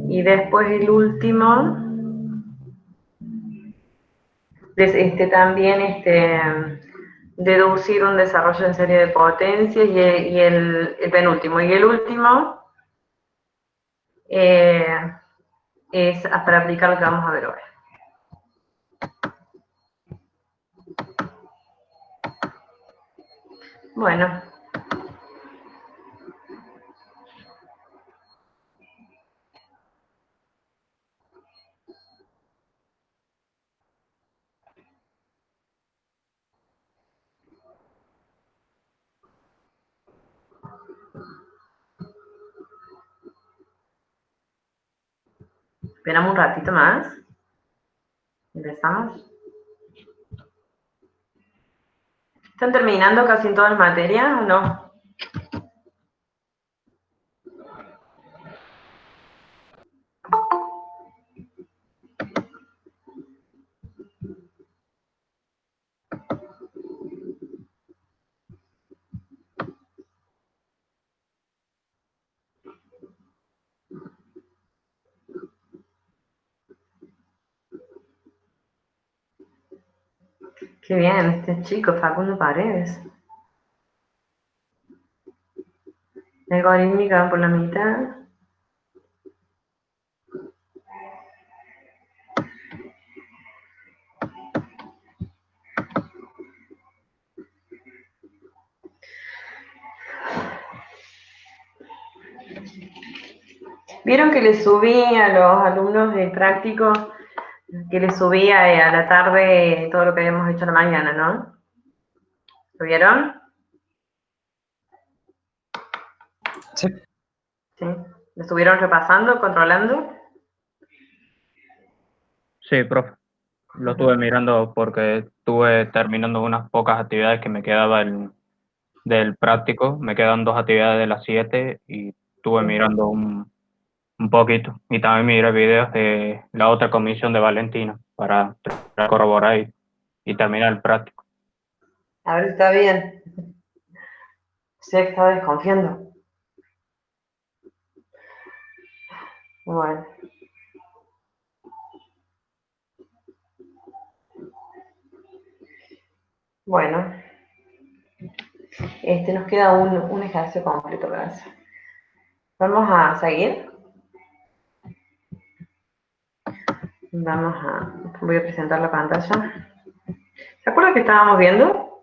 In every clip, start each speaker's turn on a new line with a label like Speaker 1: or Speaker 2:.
Speaker 1: Y después el último, también deducir un desarrollo en serie de potencias, y el penúltimo. Y el último es para aplicar lo que vamos a ver ahora. Bueno. Esperamos un ratito más. Empezamos. ¿Están terminando casi en todas las materias o no? Qué bien, este chico, Facundo Paredes. Algorítmica por la mitad. ¿Vieron que le subí a los alumnos de práctico, que les subía a la tarde todo lo que habíamos hecho a la mañana, ¿no? ¿Lo vieron?
Speaker 2: Sí.
Speaker 1: Sí. ¿Lo estuvieron repasando, controlando?
Speaker 2: Sí, profe. Lo estuve mirando porque estuve terminando unas pocas actividades que me quedaban del práctico. Me quedan 2 actividades de las 7 y estuve mirando un poquito. Y también miré videos de la otra comisión de Valentina para corroborar y terminar el práctico.
Speaker 1: A ver si está bien. Sé que estaba desconfiando. Bueno. Bueno. Nos queda un ejercicio completo para hacer. Vamos a seguir. Voy a presentar la pantalla. ¿Se acuerdan que estábamos viendo?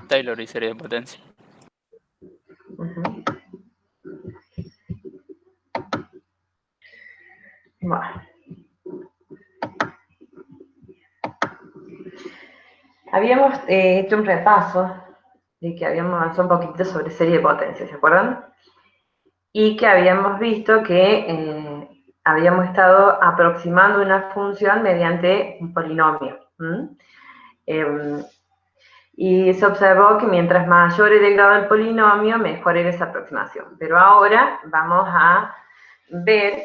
Speaker 3: Taylor y serie de potencia.
Speaker 1: Bueno. Habíamos hecho un repaso de que habíamos avanzado un poquito sobre serie de potencia, ¿se acuerdan? Y que habíamos visto que habíamos estado aproximando una función mediante un polinomio. Y se observó que mientras mayor era el grado del polinomio, mejor era esa aproximación. Pero ahora vamos a ver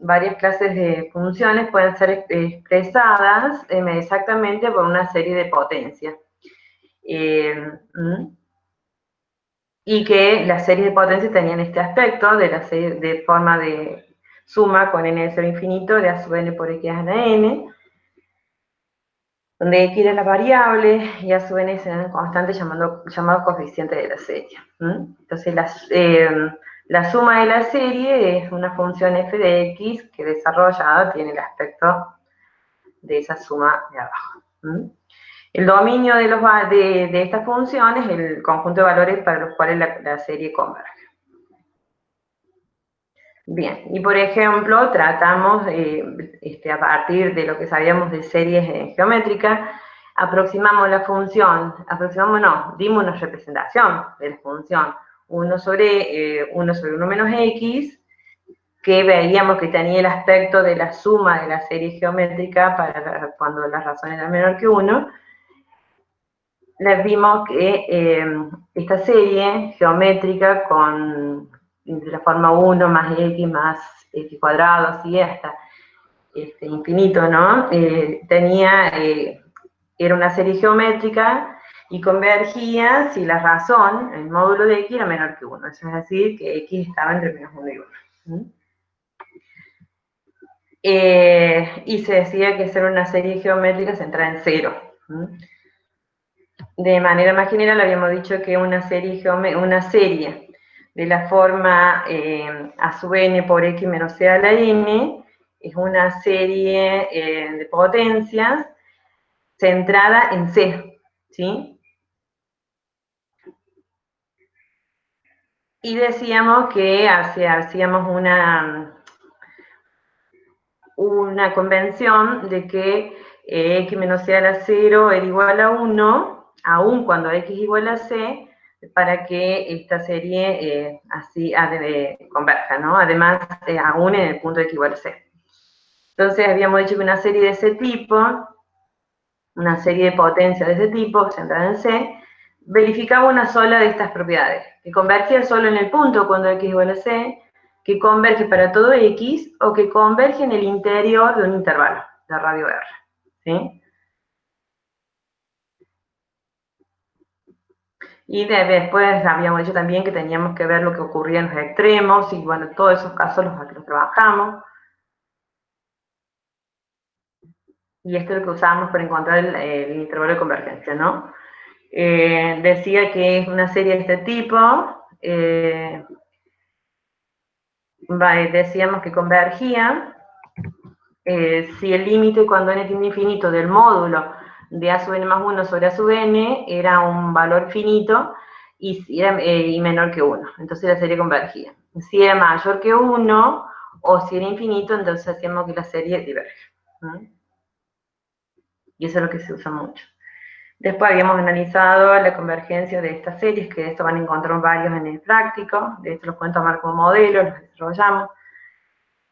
Speaker 1: varias clases de funciones pueden ser expresadas exactamente por una serie de potencias. Y que las series de potencias tenían este aspecto de la serie de forma de suma con n de 0 infinito de a sub n por x a la n, donde x era la variable y a sub n serán constantes llamados coeficientes de la serie. Entonces la suma de la serie es una función f de x que desarrollada tiene el aspecto de esa suma de abajo. El dominio de esta función es el conjunto de valores para los cuales la serie converge. Bien, y por ejemplo, tratamos, a partir de lo que sabíamos de series geométricas, dimos una representación de la función 1 sobre 1 menos x, que veíamos que tenía el aspecto de la suma de la serie geométrica para cuando la razón era menor que 1. Les vimos que esta serie geométrica de la forma 1 más x cuadrado, así hasta infinito, ¿no? Era una serie geométrica y convergía si la razón, el módulo de x era menor que 1, eso es decir, que x estaba entre menos 1 y 1. Y se decía que ser una serie geométrica centrada en 0. De manera más general habíamos dicho que una serie de la forma a sub n por x menos c a la n es una serie de potencias centrada en C, ¿sí? Y decíamos que hacíamos una convención de que x menos c a la 0 era igual a 1, aun cuando x igual a c, para que esta serie así converja, ¿no? Además, aún en el punto de x igual a c. Entonces, habíamos dicho que una serie de ese tipo, una serie de potencias de ese tipo, centrada en C, verificaba una sola de estas propiedades, que convergía solo en el punto cuando x igual a c, que converge para todo x, o que converge en el interior de un intervalo de radio R, ¿sí? Y después habíamos dicho también que teníamos que ver lo que ocurría en los extremos, y bueno, todos esos casos los trabajamos. Y esto es lo que usábamos para encontrar el intervalo de convergencia, ¿no? Decía que es una serie de este tipo, decíamos que convergía si el límite cuando n tiende a infinito del módulo de a sub n más 1 sobre a sub n era un valor finito y menor que 1, entonces la serie convergía. Si era mayor que 1 o si era infinito, entonces hacíamos que la serie diverge. Y eso es lo que se usa mucho. Después habíamos analizado la convergencia de estas series, que de esto van a encontrar varios en el práctico, de esto los pueden tomar como modelo, los desarrollamos,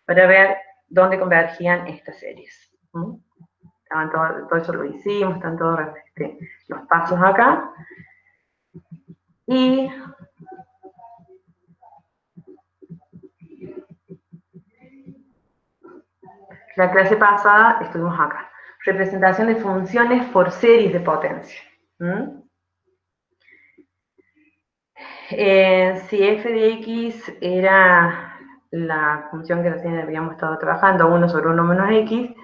Speaker 1: para ver dónde convergían estas series. Todo eso lo hicimos, están todos los pasos acá. Y la clase pasada estuvimos acá. Representación de funciones por series de potencia. Si f de x era la función que recién habíamos estado trabajando, 1 sobre 1 menos x,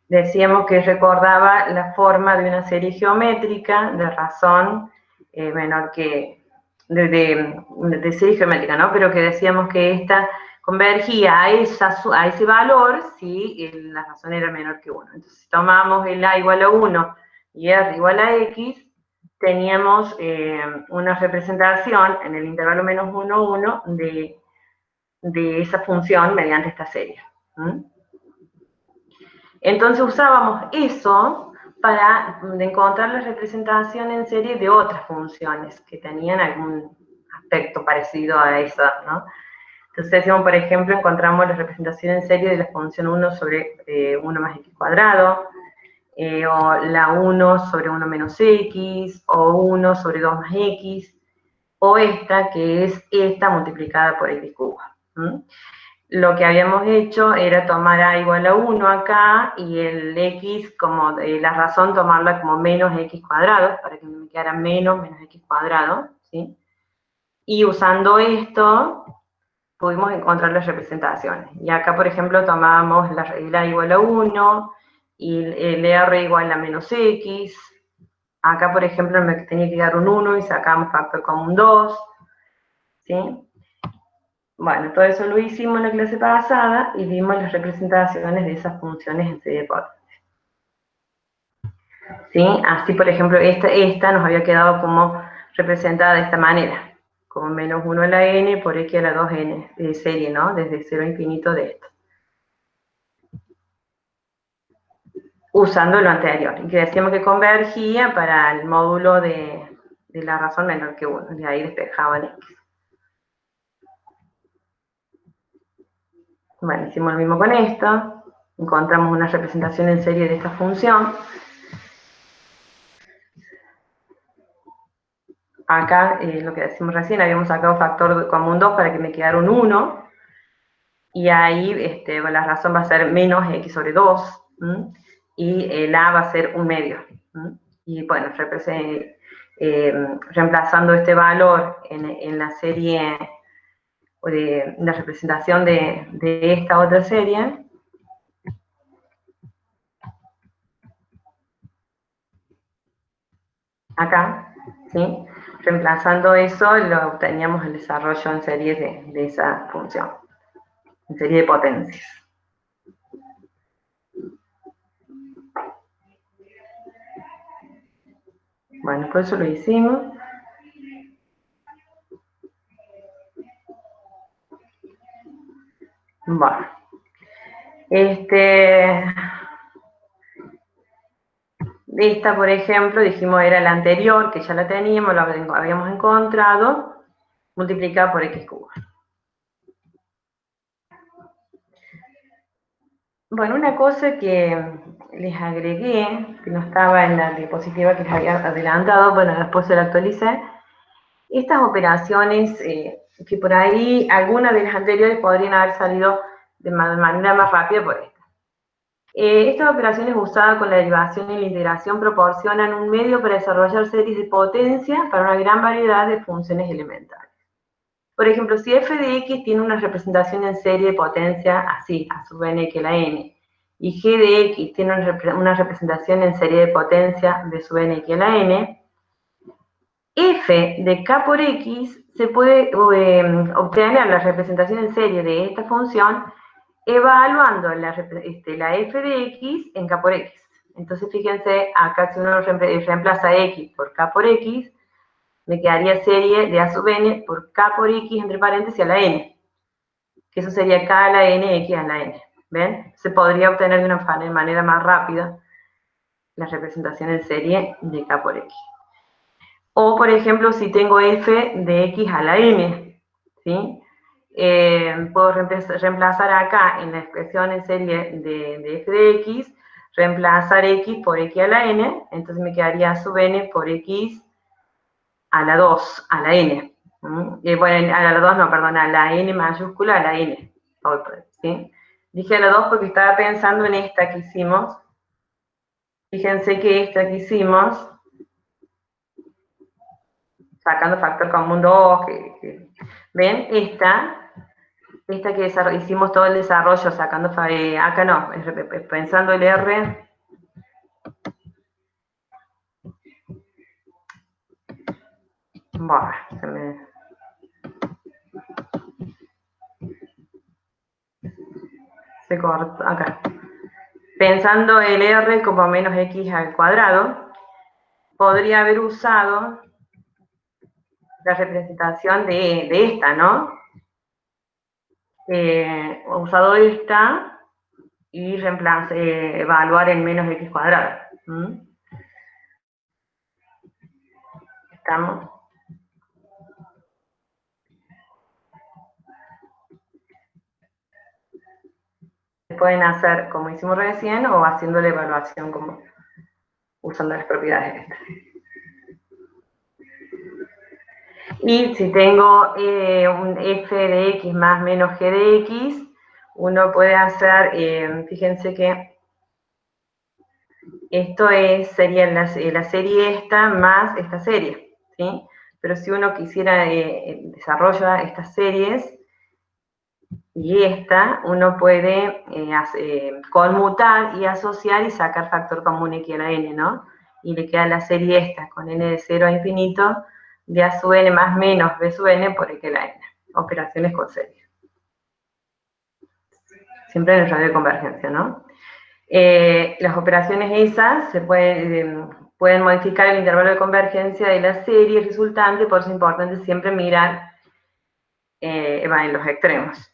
Speaker 1: decíamos que recordaba la forma de una serie geométrica de razón menor que de serie geométrica, ¿no? Pero que decíamos que esta convergía a ese valor si la razón era menor que 1. Entonces, si tomamos el a igual a 1 y r igual a x, teníamos una representación en el intervalo menos 1, 1 de esa función mediante esta serie. Entonces usábamos eso para encontrar la representación en serie de otras funciones que tenían algún aspecto parecido a esa, ¿no? Entonces decíamos, por ejemplo, encontramos la representación en serie de la función 1 sobre 1 más x cuadrado, o la 1 sobre 1 menos x, o 1 sobre 2 más x, o esta, que es esta multiplicada por x cubo. Lo que habíamos hecho era tomar a igual a 1 acá, y el x, como la razón, tomarla como menos x cuadrado, para que me quedara menos x cuadrado, ¿sí? Y usando esto, pudimos encontrar las representaciones. Y acá, por ejemplo, tomábamos el a igual a 1, y el r igual a menos x. Acá, por ejemplo, me tenía que dar un 1 y sacamos factor común 2, ¿sí? Bueno, todo eso lo hicimos en la clase pasada y vimos las representaciones de esas funciones en serie de potencia. ¿Sí? Así, por ejemplo, esta nos había quedado como representada de esta manera, como menos 1 a la n por x a la 2n de serie, ¿no? Desde 0 a infinito de esto. Usando lo anterior, y que decíamos que convergía para el módulo de la razón menor que 1, de ahí despejaban x. Bueno, hicimos lo mismo con esto, encontramos una representación en serie de esta función. Acá, lo que decimos recién, habíamos sacado factor común 2 para que me quedara un 1, y ahí la razón va a ser menos x sobre 2, y el a va a ser un medio. Y bueno, reemplazando este valor en la serie, o de la representación de esta otra serie. Acá, ¿sí? Reemplazando eso, lo obteníamos el desarrollo en series de esa función, en serie de potencias. Bueno, por eso lo hicimos. Bueno. Esta, por ejemplo, dijimos era la anterior, que ya la teníamos, la habíamos encontrado, multiplicada por x cubo. Bueno, una cosa que les agregué, que no estaba en la diapositiva que les había adelantado, bueno, después se la actualicé, estas operaciones, que por ahí algunas de las anteriores podrían haber salido de manera más rápida por esta. Estas operaciones usadas con la derivación y la integración proporcionan un medio para desarrollar series de potencia para una gran variedad de funciones elementales. Por ejemplo, si f de x tiene una representación en serie de potencia así, a sub n que la n, y g de x tiene una representación en serie de potencia b sub n que la n, f de k por x se puede obtener la representación en serie de esta función evaluando la f de x en k por x. Entonces, fíjense, acá si uno reemplaza x por k por x, me quedaría serie de a sub n por k por x, entre paréntesis, a la n. Que eso sería k a la n, x a la n. ¿Ven? Se podría obtener de una manera más rápida la representación en serie de k por x. O, por ejemplo, si tengo f de x a la n, ¿sí? Puedo reemplazar acá en la expresión en serie de f de x, reemplazar x por x a la n, entonces me quedaría sub n por x a la 2, a la n. Bueno, a la 2 no, perdón, a la n mayúscula, a la n. ¿Sí? Dije a la 2 porque estaba pensando en esta que hicimos. Fíjense que esta que hicimos, sacando factor común 2, ¿ven? Esta que hicimos todo el desarrollo sacando, acá no, pensando el R, bueno, se corta, acá. Pensando el R como menos x al cuadrado, podría haber usado la representación de esta, ¿no? Usado esta y evaluar en menos x cuadrado. ¿Estamos? Pueden hacer como hicimos recién o haciendo la evaluación como usando las propiedades estas. Y si tengo un f de x más menos g de x, uno puede hacer, fíjense que esto sería la serie esta más esta serie, ¿sí? Pero si uno quisiera desarrollar estas series y esta, uno puede conmutar y asociar y sacar factor común x a la n, ¿no? Y le queda la serie esta con n de 0 a infinito de a sub n más menos b sub n por x a la n. Operaciones con serie. Siempre en el radio de convergencia, ¿no? Las operaciones esas se pueden modificar el intervalo de convergencia de la serie resultante, por eso es importante siempre mirar en los extremos.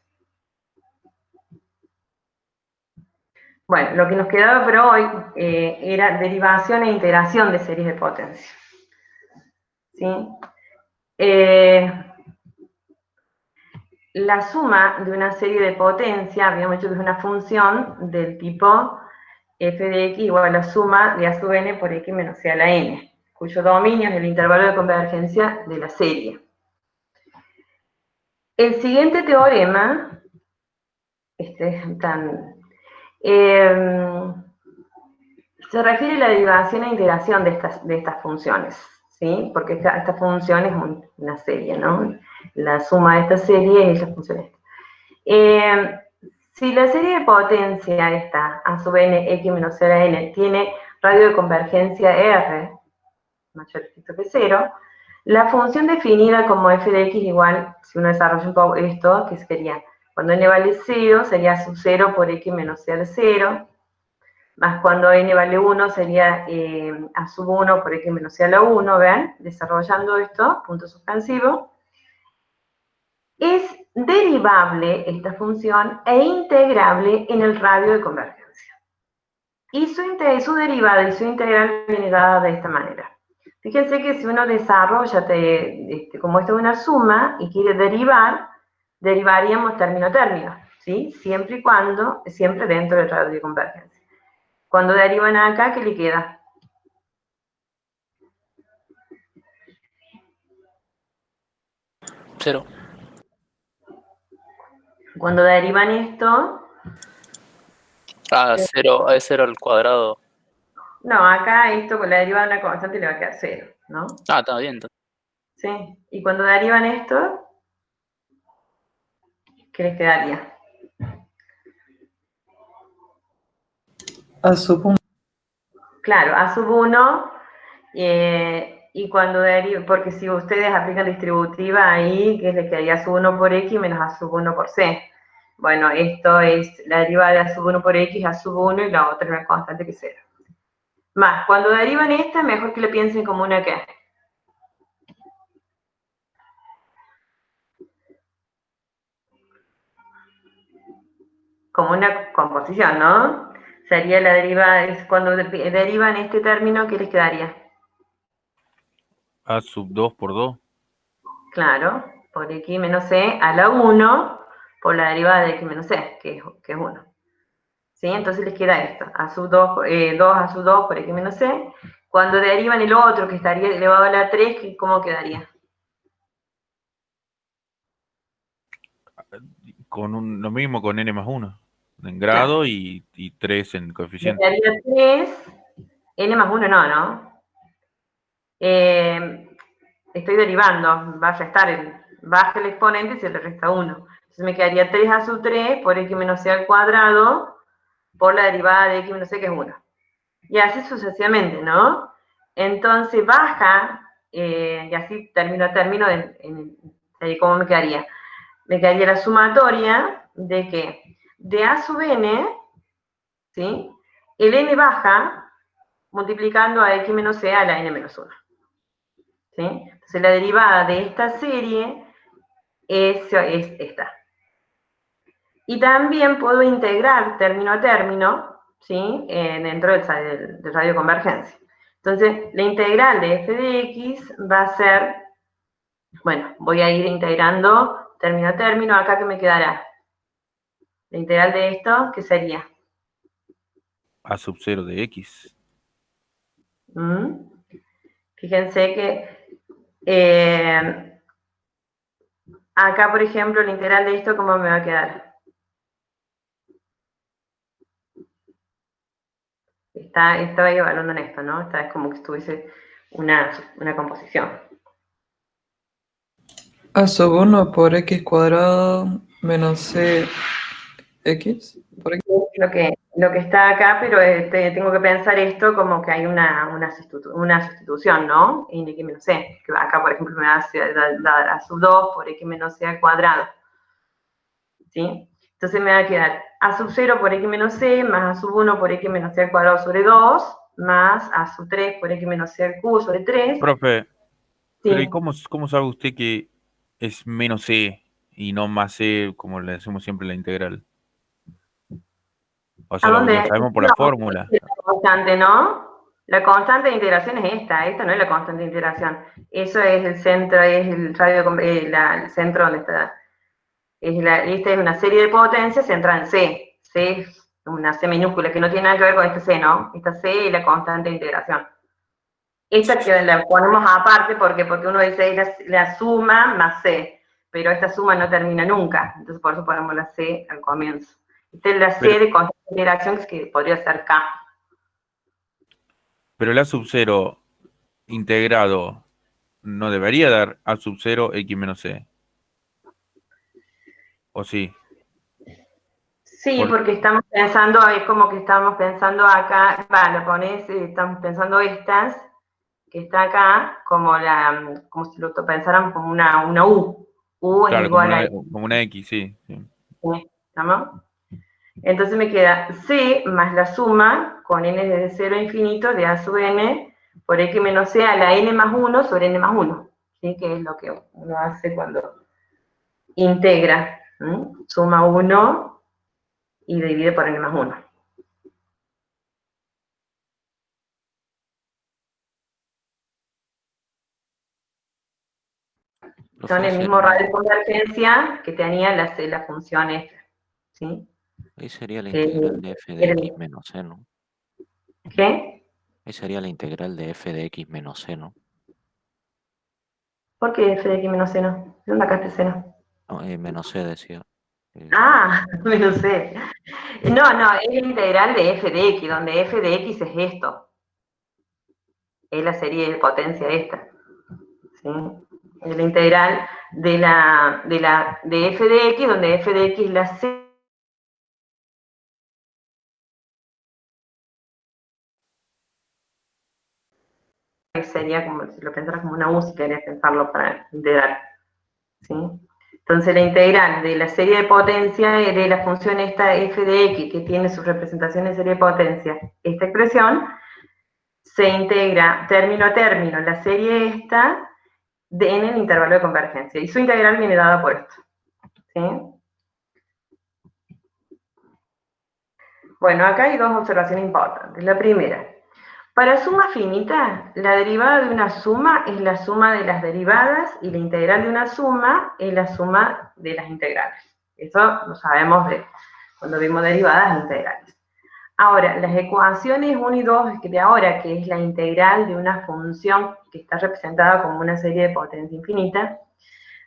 Speaker 1: Bueno, lo que nos quedaba por hoy era derivación e integración de series de potencia. ¿Sí? La suma de una serie de potencia, habíamos dicho que es una función del tipo f de x igual a la suma de a sub n por x menos c a la n, cuyo dominio es el intervalo de convergencia de la serie. El siguiente teorema, se refiere a la derivación e integración de estas funciones, ¿sí? Porque esta función es una serie, ¿no? La suma de esta serie es la función esta. Si la serie de potencia esta, a sub n, x menos 0 a n, tiene radio de convergencia r, mayor que 0, la función definida como f de x igual, si uno desarrolla un poco esto, que sería, cuando n vale 0, sería sub 0 por x menos c al 0, más cuando n vale 1 sería a sub 1 por x menos c a la 1, ¿ven? Desarrollando esto, punto suspensivo. Es derivable esta función e integrable en el radio de convergencia. Y su derivada y su integral viene dada de esta manera. Fíjense que si uno desarrolla, como esto es una suma y quiere derivar, derivaríamos término a término, ¿sí? Siempre y cuando, siempre dentro del radio de convergencia. Cuando derivan acá, ¿qué le queda?
Speaker 3: Cero.
Speaker 1: Cuando derivan esto...
Speaker 3: Cero, es 0 al cuadrado.
Speaker 1: No, acá esto con la derivada de una constante le va a quedar 0, ¿no?
Speaker 3: Está bien. Entonces.
Speaker 1: Sí. Y cuando derivan esto, ¿qué les quedaría?
Speaker 4: A sub 1.
Speaker 1: Claro, a sub 1, y cuando derivan, porque si ustedes aplican distributiva ahí, que les quedaría a sub 1 por x menos a sub 1 por c. Bueno, esto es la derivada de a sub 1 por x a sub 1 y la otra es una constante que es 0. Más, cuando derivan esta, mejor que le piensen como una ¿qué? Como una composición, ¿no? Sería la derivada, es cuando derivan este término, ¿qué les quedaría?
Speaker 5: A sub 2 por 2.
Speaker 1: Claro, por x menos c a la 1 por la derivada de x menos c, que es 1. ¿Sí? Entonces les queda esto, a sub 2, 2 a sub 2 por x menos c. Cuando derivan el otro, que estaría elevado a la 3, ¿cómo quedaría?
Speaker 5: Con lo mismo con n más 1 en grado, claro, y 3 en coeficiente.
Speaker 1: Me quedaría 3, n más 1 no, ¿no? Estoy derivando, va a restar, baja el exponente y se le resta 1. Entonces me quedaría 3 a sub 3 por x menos c al cuadrado por la derivada de x menos c, que es 1. Y así sucesivamente, ¿no? Entonces baja, y así término a término, ¿cómo me quedaría? Me quedaría la sumatoria de que de a sub n, ¿sí? El n baja multiplicando a x menos c a la n menos 1. ¿Sí? Entonces la derivada de esta serie es esta. Y también puedo integrar término a término, ¿sí? Dentro del radio de convergencia. Entonces, la integral de f de x va a ser, bueno, voy a ir integrando término a término. Acá, ¿qué me quedará? La integral de esto, ¿qué sería?
Speaker 5: A sub 0 de x.
Speaker 1: Fíjense que acá, por ejemplo, la integral de esto, ¿cómo me va a quedar? Estaba evaluando en esto, ¿no? Esta es como que estuviese una composición.
Speaker 4: A sub 1 por x cuadrado menos c x por x.
Speaker 1: Lo que está acá, pero tengo que pensar esto como que hay una sustitución, ¿no? En x menos c, que acá, por ejemplo, me da a sub 2 por x menos c al cuadrado. ¿Sí? Entonces me va a quedar a sub 0 por x menos c, más a sub 1 por x menos c al cuadrado sobre 2, más a sub 3 por x menos c al cubo sobre 3.
Speaker 5: Profe,
Speaker 1: Sí.
Speaker 5: pero ¿y cómo sabe usted que es menos c y no más c, como le decimos siempre en la integral? O sea, lo sabemos por la fórmula.
Speaker 1: La constante, ¿no? La constante de integración es esta no es la constante de integración. Eso es el centro, es el radio, el centro donde está. Esta es una serie de potencias centrada en C. C es una C minúscula que no tiene nada que ver con este C, ¿no? Esta C es la constante de integración. Esta que la ponemos aparte porque uno dice es la suma más C, pero esta suma no termina nunca, entonces por eso ponemos la C al comienzo. Esta es la C de constante de integración, que podría ser K.
Speaker 5: Pero el A sub 0 integrado no debería dar A sub 0 X menos C. ¿O sí?
Speaker 1: Sí,
Speaker 5: Por-
Speaker 1: porque estamos pensando, es como que estamos pensando acá, lo pones, estamos pensando estas, que está acá, como si lo pensáramos como una U. U es
Speaker 5: claro,
Speaker 1: igual a
Speaker 5: como una X, sí, sí.
Speaker 1: ¿estamos? Entonces me queda C más la suma con n desde 0 a infinito de A sub n por x menos c a la n más 1 sobre n más 1, ¿sí? Que es lo que uno hace cuando integra, ¿sí? Suma 1 y divide por n más 1. Son el mismo radio de convergencia que tenía la función esta, ¿sí?
Speaker 6: Ahí sería la
Speaker 1: Que
Speaker 6: integral de f de
Speaker 1: era-
Speaker 6: x menos c, ¿no?
Speaker 1: ¿Qué?
Speaker 6: Ahí sería la integral de f de x menos c, ¿no?
Speaker 1: ¿Por qué f de x menos c no? ¿De dónde sacaste c no?
Speaker 6: No, menos c decía.
Speaker 1: Ah, menos c. No, es la integral de f de x, donde f de x es esto. Es la serie de potencia esta. ¿Sí? Es la integral de f de x, donde f de x es la c. Sería como si lo pensaras como una U, si querés pensarlo para integrar. ¿Sí? Entonces la integral de la serie de potencia de la función esta f de x, que tiene su representación en serie de potencia, esta expresión, se integra término a término la serie esta en el intervalo de convergencia. Y su integral viene dada por esto. ¿Sí? Bueno, acá hay dos observaciones importantes. La primera, para suma finita, la derivada de una suma es la suma de las derivadas y la integral de una suma es la suma de las integrales. Eso lo sabemos de cuando vimos derivadas e integrales. Ahora, las ecuaciones 1 y 2 de ahora, que es la integral de una función que está representada como una serie de potencia infinita,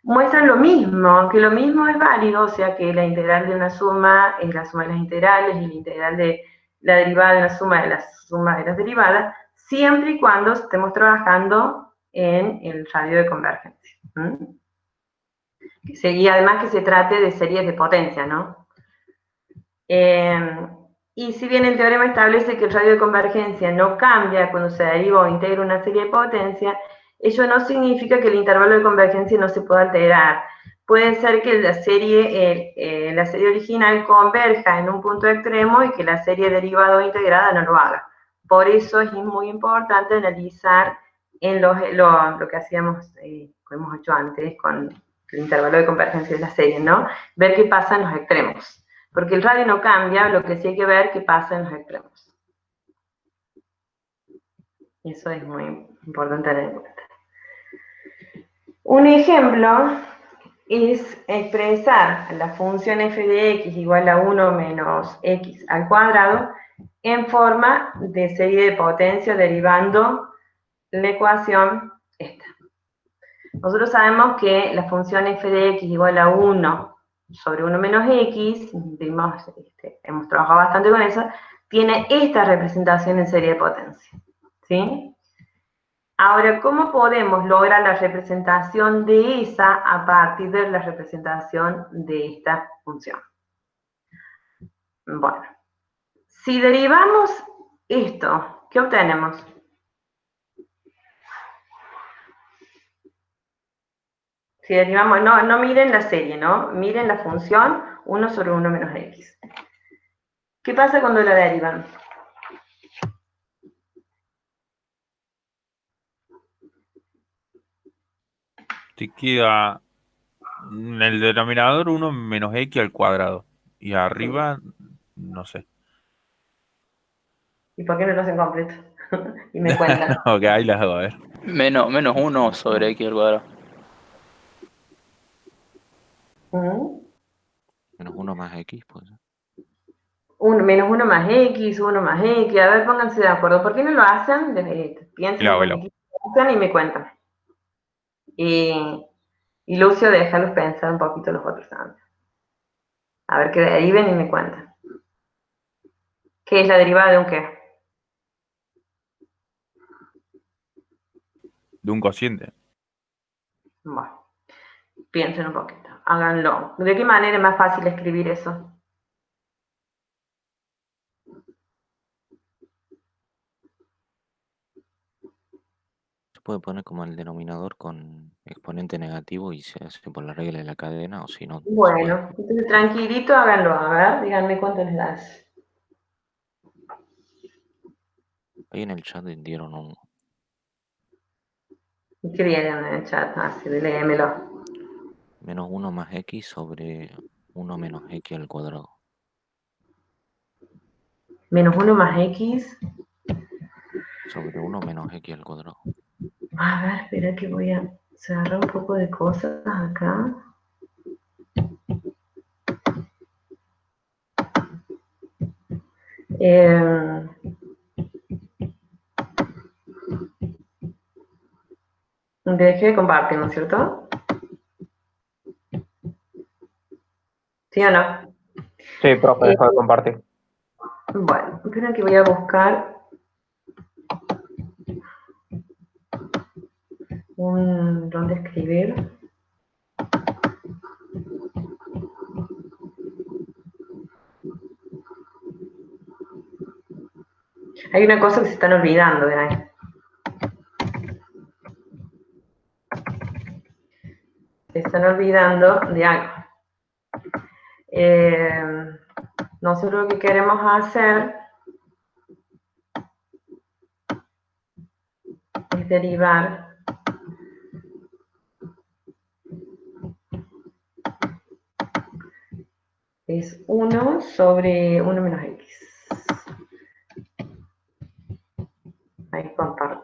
Speaker 1: muestran lo mismo, aunque lo mismo es válido, o sea que la integral de una suma es la suma de las integrales y la integral de la derivada de una suma de las sumas de las derivadas, siempre y cuando estemos trabajando en el radio de convergencia. Y además que se trate de series de potencia, ¿no? Y si bien el teorema establece que el radio de convergencia no cambia cuando se deriva o integra una serie de potencia, ello no significa que el intervalo de convergencia no se pueda alterar. Puede ser que la serie original converja en un punto extremo y que la serie derivada o integrada no lo haga. Por eso es muy importante analizar en lo que hacíamos, que hemos hecho antes con el intervalo de convergencia de la serie, ¿no? Ver qué pasa en los extremos. Porque el radio no cambia, lo que sí hay que ver qué pasa en los extremos. Eso es muy importante tener en cuenta. Un ejemplo es expresar la función f de x igual a 1 menos x al cuadrado en forma de serie de potencia derivando la ecuación esta. Nosotros sabemos que la función f de x igual a 1 sobre 1 menos x, hemos trabajado bastante con eso, tiene esta representación en serie de potencia. ¿Sí? Ahora, ¿cómo podemos lograr la representación de esa a partir de la representación de esta función? Bueno, si derivamos esto, ¿qué obtenemos? Si derivamos, no miren la serie, ¿no? Miren la función 1 sobre 1 menos x. ¿Qué pasa cuando la derivan?
Speaker 5: Te queda en el denominador 1 menos X al cuadrado. Y arriba, no sé.
Speaker 1: ¿Y por qué no lo hacen completo? Y me cuentan.
Speaker 5: Ok, ahí las hago, a ver.
Speaker 3: Menos 1 sobre x al cuadrado.
Speaker 6: Menos 1 más x, pues.
Speaker 1: Menos 1 más x, 1 más x. A ver, pónganse de acuerdo. ¿Por qué no lo hacen? Piensen
Speaker 5: Lo
Speaker 1: en
Speaker 5: hago,
Speaker 1: los equipos que hacen y me cuentan. Y Lucio, déjalos pensar un poquito los otros antes. A ver que deriven y me cuentan. ¿Qué es la derivada de un qué?
Speaker 5: De un cociente.
Speaker 1: Bueno, piensen un poquito, háganlo. ¿De qué manera es más fácil escribir eso?
Speaker 6: Se puede poner como el denominador con exponente negativo y se hace por la regla de la cadena, o si no, se puede.
Speaker 1: Bueno, entonces tranquilito, háganlo. A ver, díganme cuánto les das.
Speaker 6: Ahí en el chat dieron un
Speaker 1: ¿Qué vienen en el chat? Así, léemelo.
Speaker 6: menos 1 más x sobre 1 menos x al cuadrado.
Speaker 1: Menos 1 más x.
Speaker 6: Sobre 1 menos x al cuadrado.
Speaker 1: A ver, espera que voy a cerrar un poco de cosas acá. Dejé de compartir, ¿no es cierto? ¿Sí o no?
Speaker 2: Sí, profe, dejo de compartir.
Speaker 1: Bueno, espera que voy a buscar dónde escribir. Hay una cosa que se están olvidando de ahí. Se están olvidando de algo. Nosotros lo que queremos hacer es derivar es 1 sobre 1 menos x. Ahí comparto.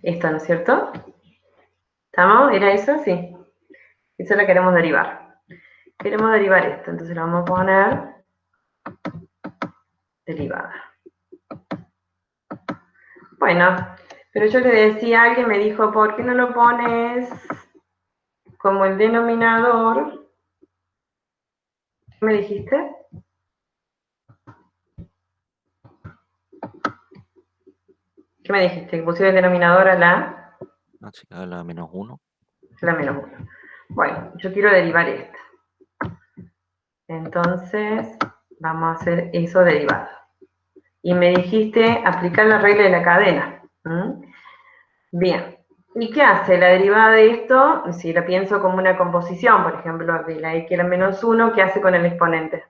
Speaker 1: Esto, ¿no es cierto? ¿Estamos? ¿Era eso? Sí. Eso lo queremos derivar. Queremos derivar esto, entonces lo vamos a poner derivada. Bueno, pero yo le decía, alguien me dijo, ¿por qué no lo pones como el denominador? ¿Qué me dijiste? ¿Qué me dijiste? ¿Que pusiera el denominador a la?
Speaker 6: Así que a la menos 1.
Speaker 1: La menos 1. Bueno, yo quiero derivar esta. Entonces, vamos a hacer eso derivado. Y me dijiste aplicar la regla de la cadena. Bien. ¿Y qué hace la derivada de esto? Si la pienso como una composición, por ejemplo, de la x a la menos 1, ¿qué hace con el exponente?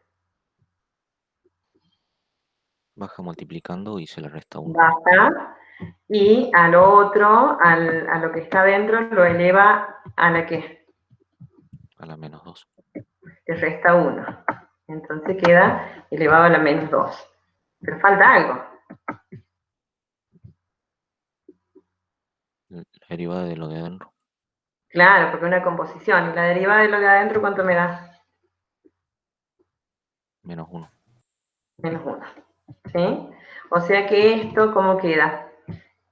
Speaker 6: Baja multiplicando y se le resta 1.
Speaker 1: Baja. Y a lo otro, a lo que está dentro, lo eleva a la que
Speaker 6: A la menos 2.
Speaker 1: le resta 1. Entonces queda elevado a la menos 2. Pero falta algo.
Speaker 6: La derivada de lo de adentro.
Speaker 1: Claro, porque es una composición. ¿Y la derivada de lo de adentro cuánto me da?
Speaker 6: Menos 1.
Speaker 1: Menos 1. ¿Sí? O sea que esto, ¿cómo queda?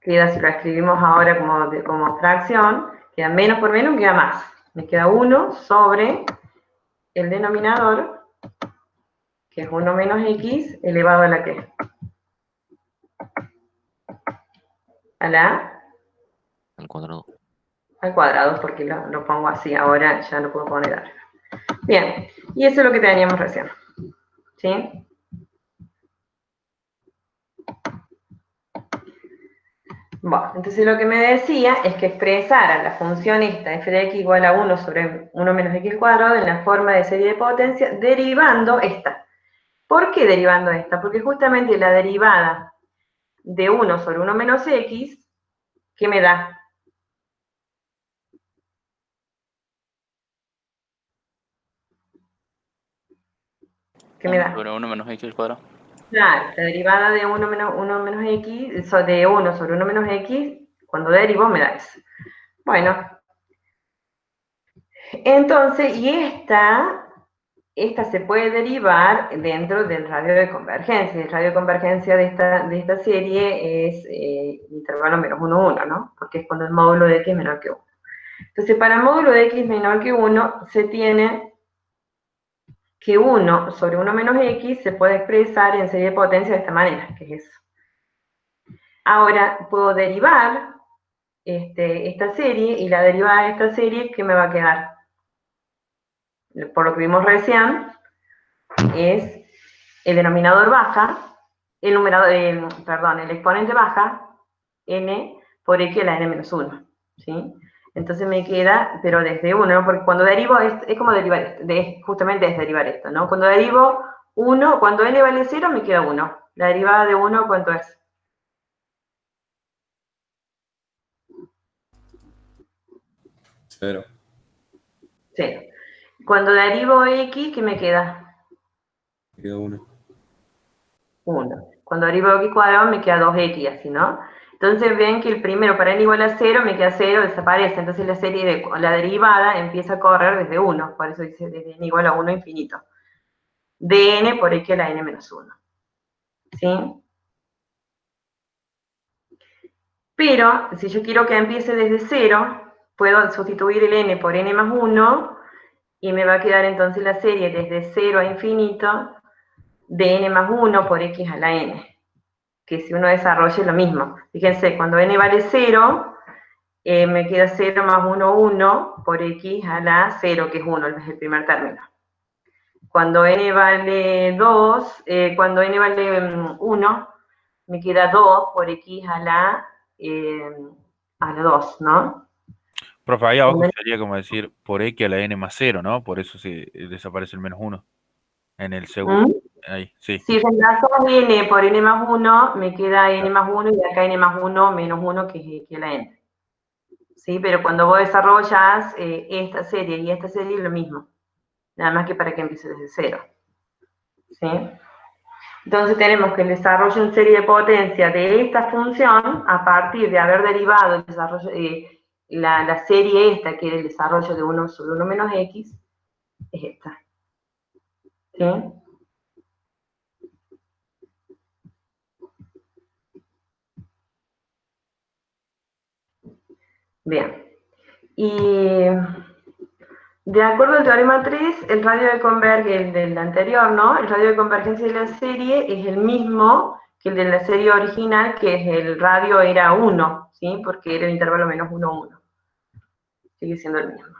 Speaker 1: Queda, si lo escribimos ahora como fracción, queda menos por menos, queda más. Me queda 1 sobre el denominador, que es 1 menos x, elevado a la ¿qué? A la
Speaker 6: Al cuadrado.
Speaker 1: al cuadrado, porque lo pongo así, ahora ya lo puedo poner arriba. Bien, y eso es lo que teníamos recién. ¿Sí? Bueno, entonces lo que me decía es que expresara la función esta, f de x igual a 1 sobre 1 menos x al cuadrado, en la forma de serie de potencia, derivando esta. ¿Por qué derivando esta? Porque justamente la derivada de 1 sobre 1 menos x, ¿qué me da? ¿Qué me da?
Speaker 3: Sobre 1 menos x al cuadrado.
Speaker 1: Claro, la derivada de 1 menos x, de 1 sobre 1 menos x, cuando derivo me da eso. Bueno, entonces, y esta esta se puede derivar dentro del radio de convergencia. El radio de convergencia de esta serie es intervalo menos 1, 1, ¿no? Porque es cuando el módulo de x es menor que 1. Entonces, para el módulo de x menor que 1, se tiene que 1 sobre 1 menos x se puede expresar en serie de potencia de esta manera, que es eso. Ahora, puedo derivar esta serie, y la derivada de esta serie, ¿qué me va a quedar? Por lo que vimos recién, es el denominador baja, el exponente baja, n por x a la n menos 1, ¿sí? Entonces me queda, pero desde 1, ¿no? Porque cuando derivo, es como derivar esto, justamente es derivar esto, ¿no? Cuando derivo 1, cuando n vale 0, me queda 1. La derivada de 1, ¿cuánto es?
Speaker 7: 0.
Speaker 1: 0. Cuando derivo x, ¿qué me queda?
Speaker 7: Queda 1.
Speaker 1: 1. Cuando derivo x cuadrado me queda 2x, así, ¿no? Entonces ven que el primero para n igual a 0 me queda 0, desaparece. Entonces la serie de la derivada empieza a correr desde 1, por eso dice desde n igual a 1 infinito. De n por x a la n menos 1. ¿Sí? Pero si yo quiero que empiece desde 0, puedo sustituir el n por n más 1 y me va a quedar entonces la serie desde 0 a infinito de n más 1 por x a la n. Que si uno desarrolla es lo mismo. Fíjense, cuando n vale 0, me queda 0 más 1, 1 por x a la 0, que es 1, es el primer término. Cuando n vale 2, cuando n vale 1, me queda 2 por x a la 2, ¿no?
Speaker 5: Profe, ahí abajo sería como decir por x a la n más 0, ¿no? Por eso se desaparece el menos 1 en el segundo. Ahí, sí.
Speaker 1: Si reemplazo n por n más 1, me queda n más 1 y acá n más 1 menos 1 que es x a la n. ¿Sí? Pero cuando vos desarrollas esta serie y esta serie es lo mismo. Nada más que para que empiece desde 0. ¿Sí? Entonces tenemos que el desarrollo en serie de potencia de esta función, a partir de haber derivado el desarrollo, la serie esta, que era el desarrollo de 1 sobre 1 menos x, es esta. ¿Sí? Bien. Y de acuerdo al teorema 3, el radio de convergencia, el del anterior, ¿no? El radio de convergencia de la serie es el mismo que el de la serie original, que es el radio era 1, ¿sí? Porque era el intervalo menos 1, 1. Sigue siendo el mismo.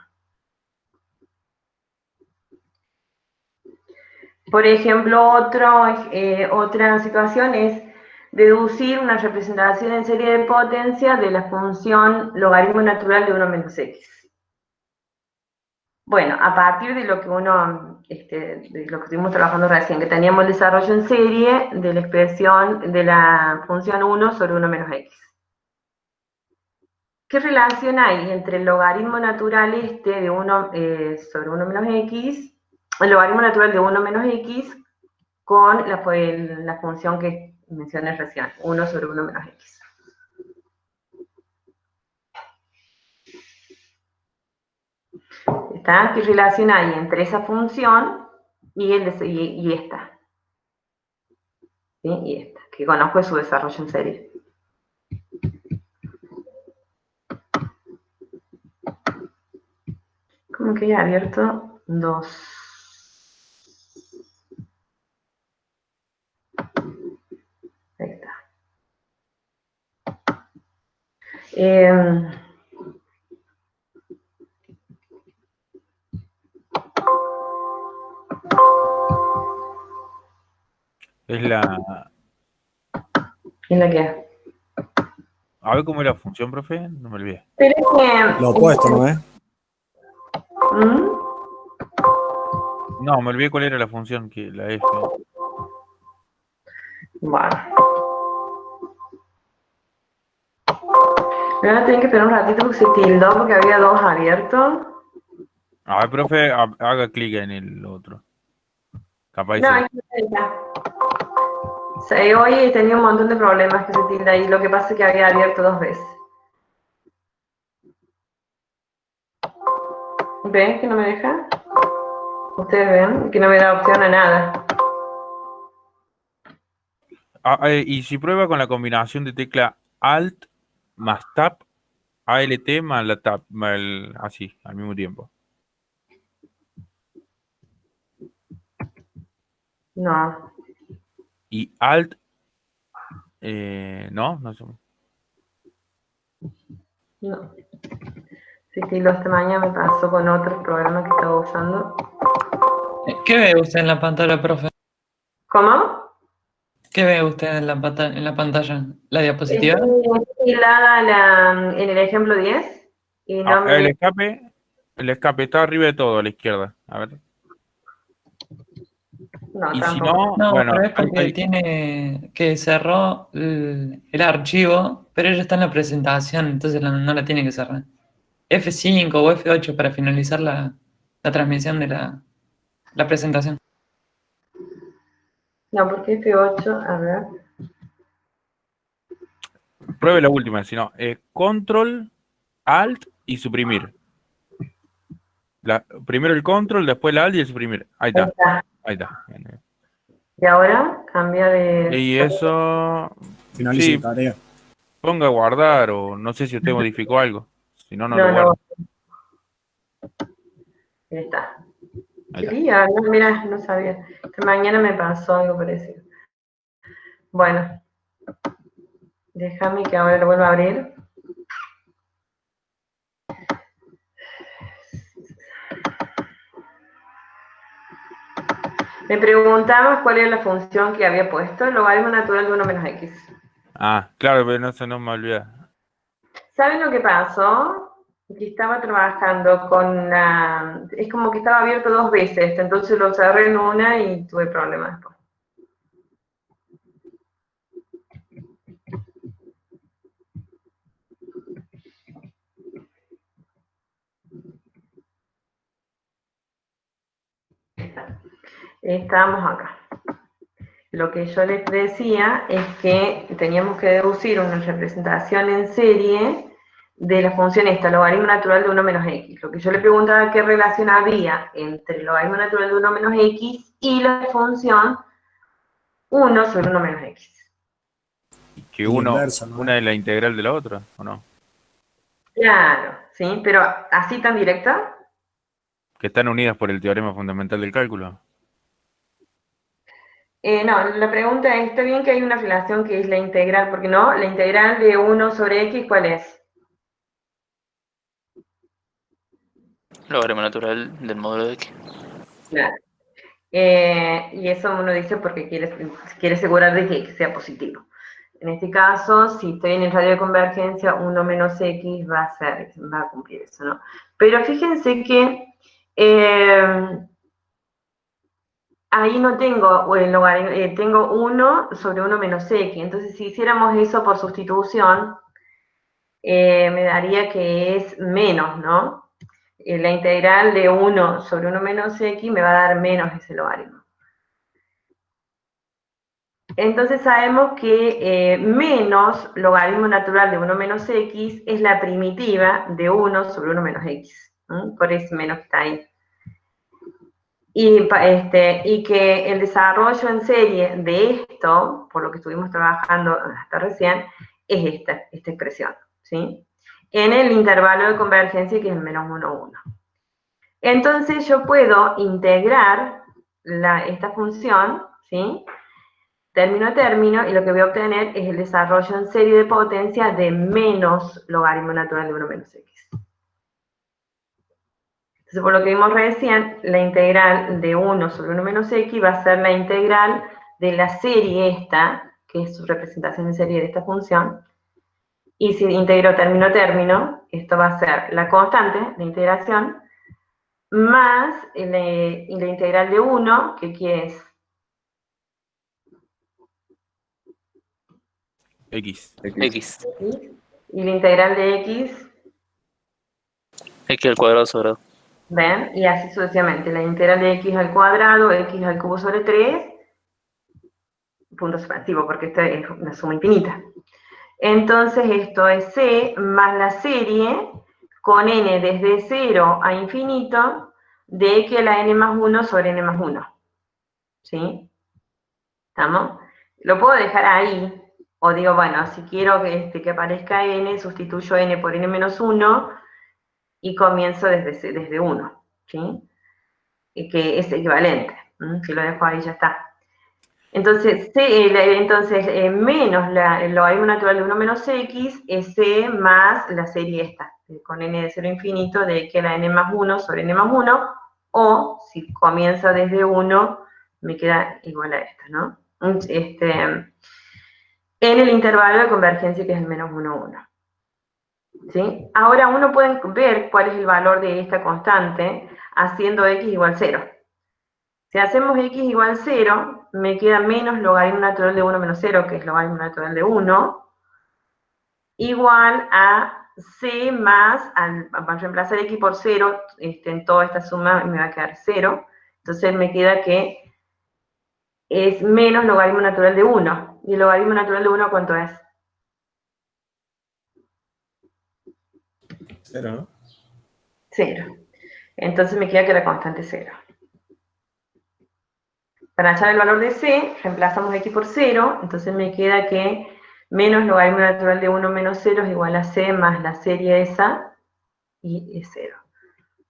Speaker 1: Por ejemplo, otra situación es deducir una representación en serie de potencia de la función logaritmo natural de 1 menos x. Bueno, a partir de lo que de lo que estuvimos trabajando recién, que teníamos el desarrollo en serie de la expresión de la función 1 sobre 1 menos x. ¿Qué relación hay entre el logaritmo natural de 1 sobre 1 menos x, el logaritmo natural de 1 menos x, con la función que mencioné recién, 1 sobre 1 menos x? ¿Está? ¿Qué relación hay entre esa función y esta? ¿Sí? Y esta, que conozco de su desarrollo en serie. Como que he abierto 2. Ahí está.
Speaker 5: Es la...
Speaker 1: ¿En la que?
Speaker 5: A ver cómo es la función, profe, no me olvidé.
Speaker 1: Pero es que...
Speaker 8: Lo opuesto, ¿no es?
Speaker 5: No, me olvidé cuál era la función, que la F.
Speaker 1: Bueno. Me van a tener que esperar un ratito porque se tildó porque había 2 abiertos.
Speaker 5: A ver, profe, haga clic en el otro. Capaz
Speaker 1: No,
Speaker 5: se...
Speaker 1: aquí está. Hoy he tenido un montón de problemas que se tilda y lo que pasa es que había abierto 2 veces. ¿Ves que no me deja? Ustedes ven que no me da opción a nada.
Speaker 5: Y si prueba con la combinación de tecla Alt más Tab, ALT más la Tab, así, al mismo tiempo.
Speaker 1: No.
Speaker 5: Y Alt, no sé.
Speaker 1: No. Sí, esta mañana me pasó con otros programas que estaba usando.
Speaker 4: ¿Qué ve usted en la pantalla, profe?
Speaker 1: ¿Cómo?
Speaker 4: ¿Qué ve usted en la pantalla? ¿La diapositiva?
Speaker 1: Estoy en el ejemplo 10 y no
Speaker 5: El
Speaker 1: me...
Speaker 5: escape está arriba de todo, a la izquierda. A ver.
Speaker 1: No,
Speaker 5: Y si
Speaker 1: tampoco.
Speaker 5: no,
Speaker 4: No,
Speaker 5: bueno,
Speaker 4: pero es porque tiene que cerró el archivo, pero ella está en la presentación, entonces no la tiene que cerrar. F5 o F8 para finalizar la transmisión de la presentación.
Speaker 1: No, porque F8, a ver.
Speaker 5: pruebe la última, si no, Control, Alt y suprimir. Primero el Control, después el Alt y el suprimir. Ahí
Speaker 1: Ahí
Speaker 5: está.
Speaker 1: está.
Speaker 5: Ahí está. Bien.
Speaker 1: Y ahora cambia de...
Speaker 5: Y eso.
Speaker 7: Finalice
Speaker 5: Sí,
Speaker 7: la tarea.
Speaker 5: ponga a guardar o no sé si usted modificó algo. Si no, no lo
Speaker 1: No,
Speaker 5: guardo.
Speaker 1: ahí está.
Speaker 5: Ahí está.
Speaker 1: Quería, no, mira, no sabía. Esta mañana me pasó algo parecido. Bueno, déjame que ahora lo vuelva a abrir. Me preguntabas cuál era la función que había puesto, el logaritmo natural de 1 menos x.
Speaker 5: Ah, claro, pero no me olvida.
Speaker 1: ¿Saben lo que pasó? Que estaba trabajando con la... Es como que estaba abierto 2 veces, entonces lo cerré en una y tuve problemas después. Estamos acá. Lo que yo les decía es que teníamos que deducir una representación en serie de la función esta, logaritmo natural de 1 menos x. Lo que yo le preguntaba qué relación había entre el logaritmo natural de 1 menos x y la función 1 sobre 1 menos x.
Speaker 5: Y que
Speaker 7: Y inversa, ¿no?
Speaker 5: una es la integral de la otra, ¿o no?
Speaker 1: Claro, ¿sí? Pero así tan directa.
Speaker 5: Que están unidas por el teorema fundamental del cálculo.
Speaker 1: No, la pregunta es, está bien que hay una relación que es la integral, porque no, la integral de 1 sobre x, ¿cuál es?
Speaker 3: Logaritmo natural del módulo de x.
Speaker 1: Claro. Y eso uno dice porque quiere asegurar de que sea positivo. En este caso, si estoy en el radio de convergencia, 1 menos x va a cumplir eso, ¿no? Pero fíjense que ahí no tengo el logaritmo, tengo 1 sobre 1 menos x. Entonces, si hiciéramos eso por sustitución, me daría que es menos, ¿no? La integral de 1 sobre 1 menos x me va a dar menos ese logaritmo. Entonces sabemos que menos logaritmo natural de 1 menos x es la primitiva de 1 sobre 1 menos x. Por eso menos que está ahí. Y que el desarrollo en serie de esto, por lo que estuvimos trabajando hasta recién, es esta expresión, ¿sí? En el intervalo de convergencia, que es el menos 1, 1. Entonces yo puedo integrar esta función, ¿sí? Término a término, y lo que voy a obtener es el desarrollo en serie de potencia de menos logaritmo natural de 1 menos x. Entonces, por lo que vimos recién, la integral de 1 sobre 1 menos x va a ser la integral de la serie esta, que es su representación en serie de esta función, y si integro término a término, esto va a ser la constante de integración, más la integral de 1, que aquí es
Speaker 3: X.
Speaker 1: y la integral de x,
Speaker 3: X al cuadrado sobre 2.
Speaker 1: ¿ven? Y así sucesivamente. La integral de x al cuadrado, x al cubo sobre 3, punto sustantivo, porque esto es una suma infinita. Entonces esto es c más la serie con n desde 0 a infinito de x a la n más 1 sobre n más 1. ¿Sí? ¿Estamos? Lo puedo dejar ahí, o digo, bueno, si quiero que aparezca n, sustituyo n por n menos 1 y comienzo desde 1, ¿sí? Y que es equivalente. Si lo dejo ahí ya está. Entonces, menos el logaritmo natural de 1 menos x es c más la serie esta, con n de 0 a infinito de x a la n más 1 sobre n más 1, o si comienza desde 1, me queda igual a esta, ¿no? En el intervalo de convergencia que es el menos 1, 1. ¿Sí? Ahora uno puede ver cuál es el valor de esta constante haciendo x igual 0. Si hacemos x igual 0, me queda menos logaritmo natural de 1 menos 0, que es logaritmo natural de 1, igual a c más, al reemplazar x por 0, en toda esta suma me va a quedar 0. Entonces me queda que es menos logaritmo natural de 1. ¿Y el logaritmo natural de 1 cuánto es?
Speaker 7: 0, ¿no?
Speaker 1: 0. Entonces me queda que la constante es 0. Para hallar el valor de c, reemplazamos x por 0, entonces me queda que menos logaritmo natural de 1 menos 0 es igual a c más la serie esa, y es 0.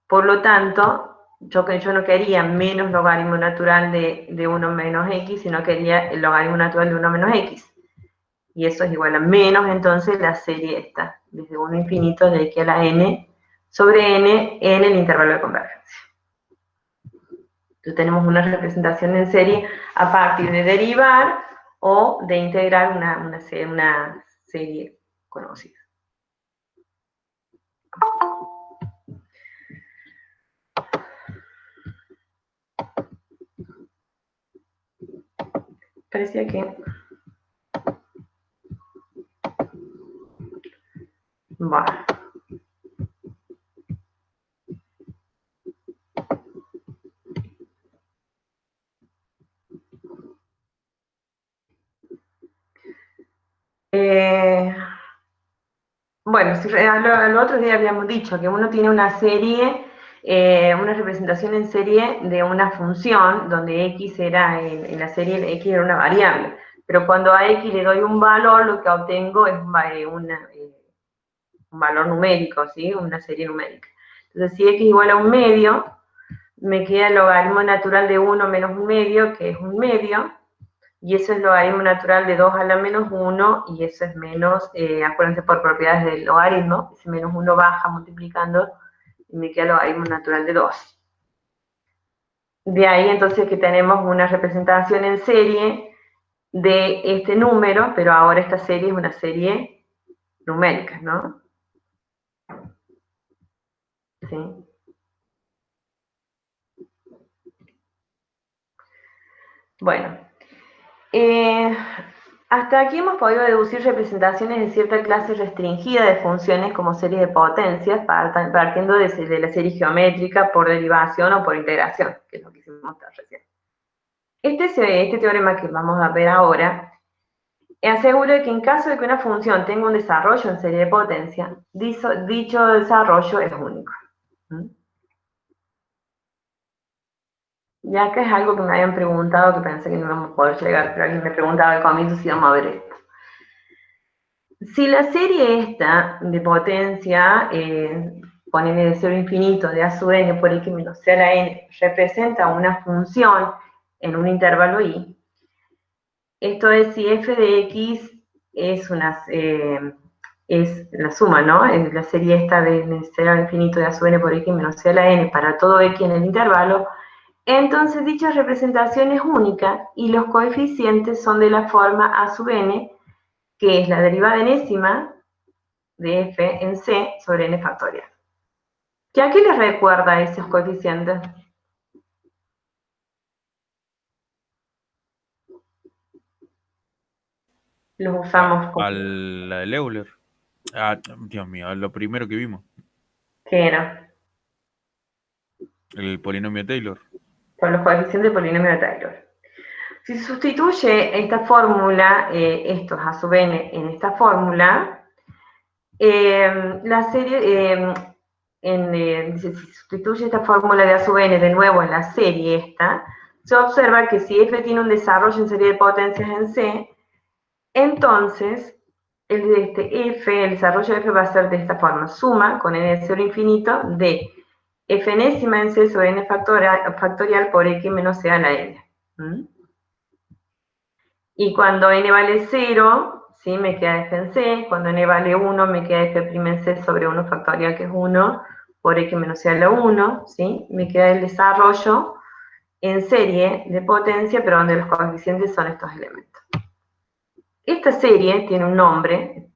Speaker 1: Por lo tanto, yo no quería menos logaritmo natural de 1 menos x, sino quería el logaritmo natural de 1 menos x. Y eso es igual a menos, entonces, la serie esta, desde 1 a infinito de x a la n sobre n en el intervalo de convergencia. Entonces tenemos una representación en serie a partir de derivar o de integrar una serie conocida. Parecía que... Bueno. Bueno, si, el otro día habíamos dicho que uno tiene una serie, una representación en serie de una función donde x era, en la serie x era una variable, pero cuando a x le doy un valor, lo que obtengo es un valor numérico, ¿sí? Una serie numérica. Entonces, si x igual a un medio, me queda el logaritmo natural de 1 menos un medio, que es un medio, y eso es logaritmo natural de 2 a la menos 1, y eso es menos, acuérdense por propiedades del logaritmo, ese menos 1 baja multiplicando, y me queda logaritmo natural de 2. De ahí entonces que tenemos una representación en serie de este número, pero ahora esta serie es una serie numérica, ¿no? ¿Sí? Bueno, hasta aquí hemos podido deducir representaciones de cierta clase restringida de funciones como series de potencias, partiendo de la serie geométrica por derivación o por integración, que es lo que hicimos mostrar recién. Este teorema que vamos a ver ahora asegura que en caso de que una función tenga un desarrollo en serie de potencia, dicho desarrollo es único. Y acá es algo que me habían preguntado, que pensé que no íbamos a poder llegar, pero alguien me preguntaba al comienzo si íbamos a ver esto. Si la serie esta de potencia, ponele de 0 a infinito de a sub n por x menos c a la n, representa una función en un intervalo i, esto es si f de x es la suma, ¿no? Es la serie esta de 0 a infinito de a sub n por x menos c a la n para todo x en el intervalo, entonces dicha representación es única y los coeficientes son de la forma a sub n, que es la derivada enésima de f en c sobre n factorial. ¿Y a qué les recuerda esos coeficientes? Los usamos como...
Speaker 5: Al Euler. Ah, Dios mío, a lo primero que vimos.
Speaker 1: ¿Qué era?
Speaker 5: El polinomio Taylor.
Speaker 1: Por los coeficientes del polinomio de Taylor. Si se sustituye esta fórmula, estos a sub n en esta fórmula, la serie, dice, si sustituye esta fórmula de A sub n de nuevo en la serie esta, se observa que si f tiene un desarrollo en serie de potencias en C, entonces el desarrollo de f va a ser de esta forma: suma con n de 0 infinito de f enésima en C sobre n factorial por x menos c a la n. Y cuando n vale 0, ¿sí? Me queda f en C. Cuando n vale 1, me queda f' en C sobre 1 factorial, que es 1, por x menos c a la 1, ¿sí? Me queda el desarrollo en serie de potencia, pero donde los coeficientes son estos elementos. Esta serie tiene un nombre.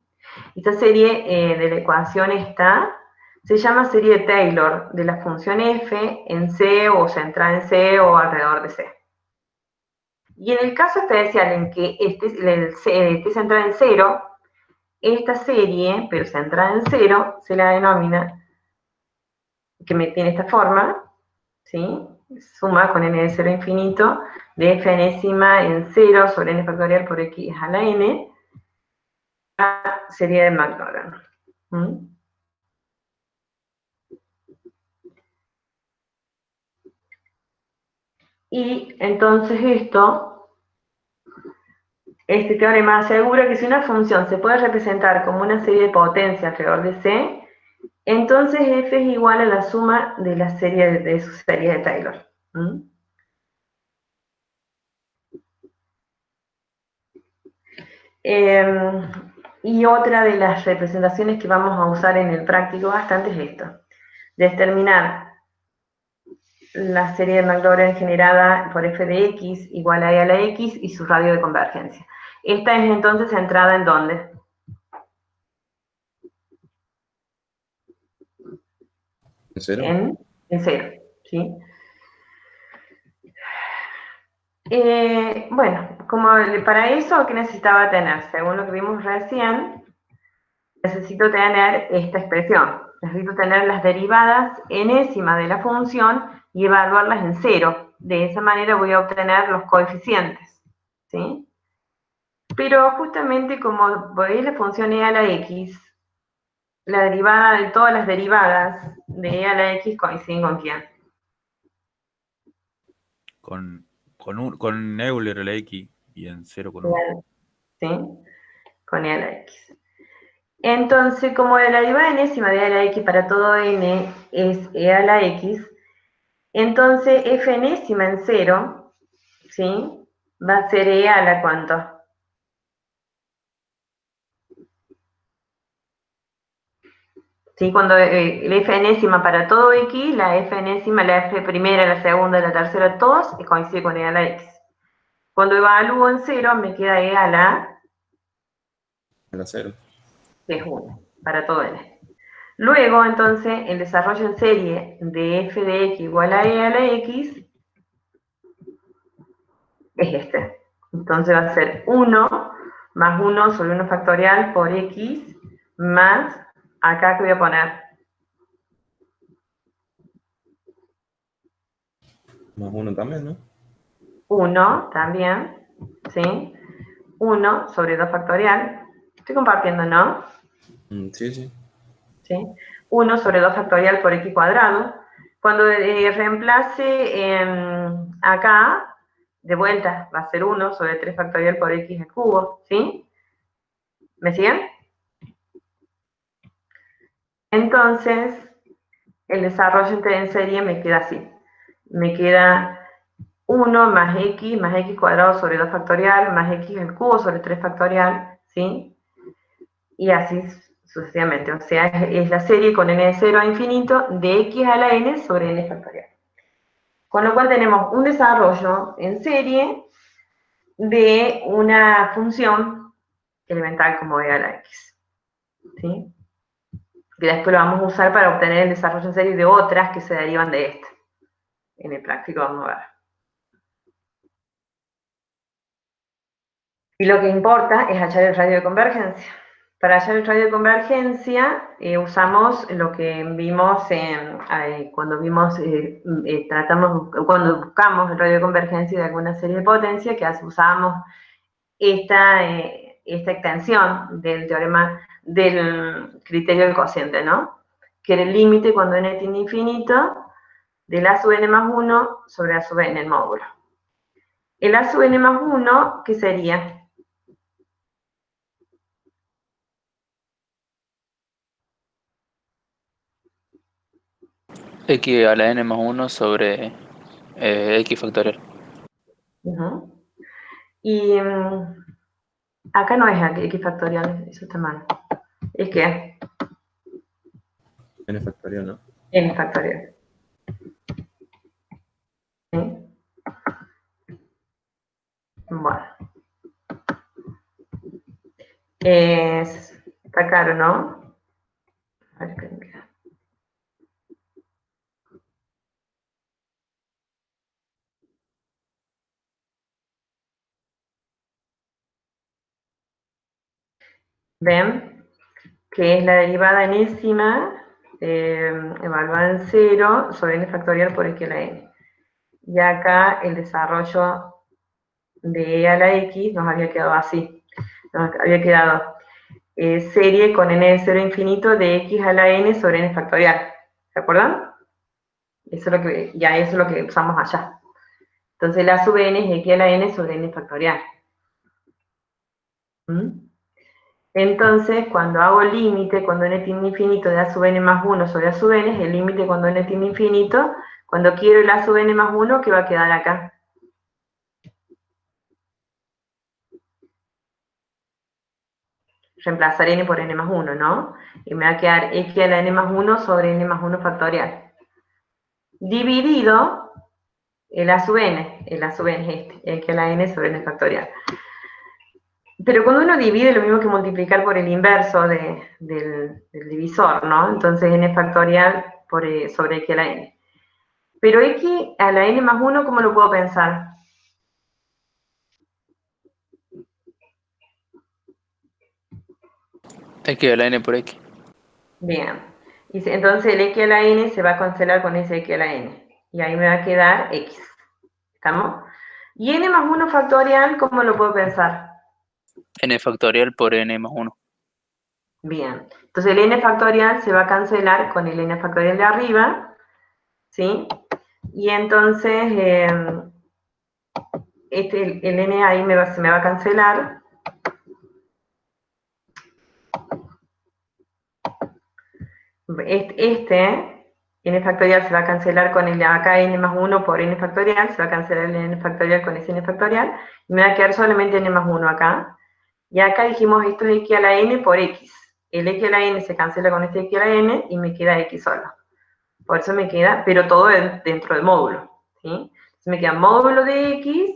Speaker 1: Esta serie de la ecuación esta se llama serie de Taylor, de la función f en C, o centrada en C, o alrededor de C. Y en el caso especial en que esté centrada en 0, esta serie, pero centrada en 0, se la denomina, que tiene esta forma, ¿sí? Suma con n de 0 infinito de f enésima en 0 sobre n factorial por x a la n, la serie de Maclaurin. Y entonces este teorema asegura que si una función se puede representar como una serie de potencia alrededor de C, entonces f es igual a la suma de la serie de sus series de Taylor. Y otra de las representaciones que vamos a usar en el práctico bastante es esto: determinar la serie de Maclaurin generada por f de x igual a e a la x y su radio de convergencia. Esta es entonces centrada ¿en dónde?
Speaker 7: ¿En cero?
Speaker 1: En 0, ¿sí? Bueno, como para eso, ¿qué necesitaba tener? Según lo que vimos recién, necesito tener esta expresión. Necesito tener las derivadas enésimas de la función y evaluarlas en 0. De esa manera voy a obtener los coeficientes, ¿sí? Pero justamente como veis la función e a la x, la derivada de todas las derivadas de e a la x coinciden ¿con quién?
Speaker 5: Con Euler la X y en 0 con 1.
Speaker 1: ¿Sí? Con e a la x. Entonces, como la derivada enésima de e a la x para todo n es e a la x, entonces f enésima en 0, ¿sí? Va a ser e a la ¿cuánto? ¿Sí? Cuando el f enésima para todo x, la f enésima, la f primera, la segunda, la tercera, todos coincide con e a la x. Cuando evalúo en 0, me queda e a la...
Speaker 7: A la 0.
Speaker 1: que es 1, para todo n. Luego, entonces, el desarrollo en serie de f de x igual a e a la x es este. Entonces va a ser 1 más 1 sobre 1 factorial por x más, acá que voy a poner,
Speaker 7: Más 1 también, ¿no?
Speaker 1: 1 también, ¿sí? 1 sobre 2 factorial. Estoy compartiendo, ¿no?
Speaker 7: Sí, sí.
Speaker 1: ¿Sí? 1 sobre 2 factorial por x cuadrado. Cuando reemplace acá, de vuelta va a ser 1 sobre 3 factorial por x al cubo, ¿sí? ¿Me siguen? Entonces, el desarrollo en serie me queda así. Me queda 1 más x cuadrado sobre 2 factorial más x al cubo sobre 3 factorial, ¿sí? Y así sucesivamente. O sea, es la serie con n de 0 a infinito de x a la n sobre n factorial. Con lo cual tenemos un desarrollo en serie de una función elemental como e a la x, ¿sí? Que después lo vamos a usar para obtener el desarrollo en serie de otras que se derivan de esta. En el práctico vamos a ver. Y lo que importa es hallar el radio de convergencia. Para hallar el radio de convergencia usamos lo que vimos cuando cuando buscamos el radio de convergencia de alguna serie de potencia, que usábamos esta extensión del teorema del criterio del cociente, ¿no? que era el límite cuando n tiende a infinito del a sub n más 1 sobre a sub n el módulo. El a sub n más 1, ¿qué sería?
Speaker 3: X a la n más 1 sobre x factorial.
Speaker 1: Ujú. Y acá no es x factorial, eso está mal. ¿Es qué?
Speaker 7: N factorial, ¿no?
Speaker 1: N factorial. ¿Sí? Bueno. Está claro, ¿no? A ver qué me queda. ¿Ven? Que es la derivada enésima evaluada en 0 sobre n factorial por x a la n. Y acá el desarrollo de e a la x nos había quedado así. Nos había quedado serie con n de 0 a infinito de x a la n sobre n factorial. ¿Se acuerdan? Eso es lo que, ya eso es lo que usamos allá. Entonces la sub n es x a la n sobre n factorial. ¿Mm? Entonces, cuando hago el límite, cuando n tiende a infinito de a sub n más 1 sobre a sub n, es el límite cuando n tiende a infinito. Cuando quiero el a sub n más 1, ¿qué va a quedar acá? Reemplazar n por n más 1, ¿no? Y me va a quedar x a la n más 1 sobre n más 1 factorial. Dividido el a sub n es este, x a la n sobre n factorial. Pero cuando uno divide, lo mismo que multiplicar por el inverso del divisor, ¿no? Entonces n factorial sobre x a la n. Pero x a la n más 1, ¿cómo lo puedo pensar?
Speaker 3: X a la n por x.
Speaker 1: Bien. Entonces el x a la n se va a cancelar con ese x a la n. Y ahí me va a quedar x. ¿Estamos? Y n más 1 factorial, ¿cómo lo puedo pensar?
Speaker 3: N factorial por n más 1.
Speaker 1: Bien. Entonces el n factorial se va a cancelar con el n factorial de arriba, ¿sí? Y entonces el n ahí se me va a cancelar. N factorial se va a cancelar con el de acá n más 1 por n factorial, se va a cancelar el n factorial con ese n factorial, y me va a quedar solamente n más 1 acá. Y acá dijimos esto es x a la n por x. El x a la n se cancela con este x a la n y me queda x solo. Por eso me queda, pero todo dentro del módulo, ¿sí? Entonces me queda módulo de x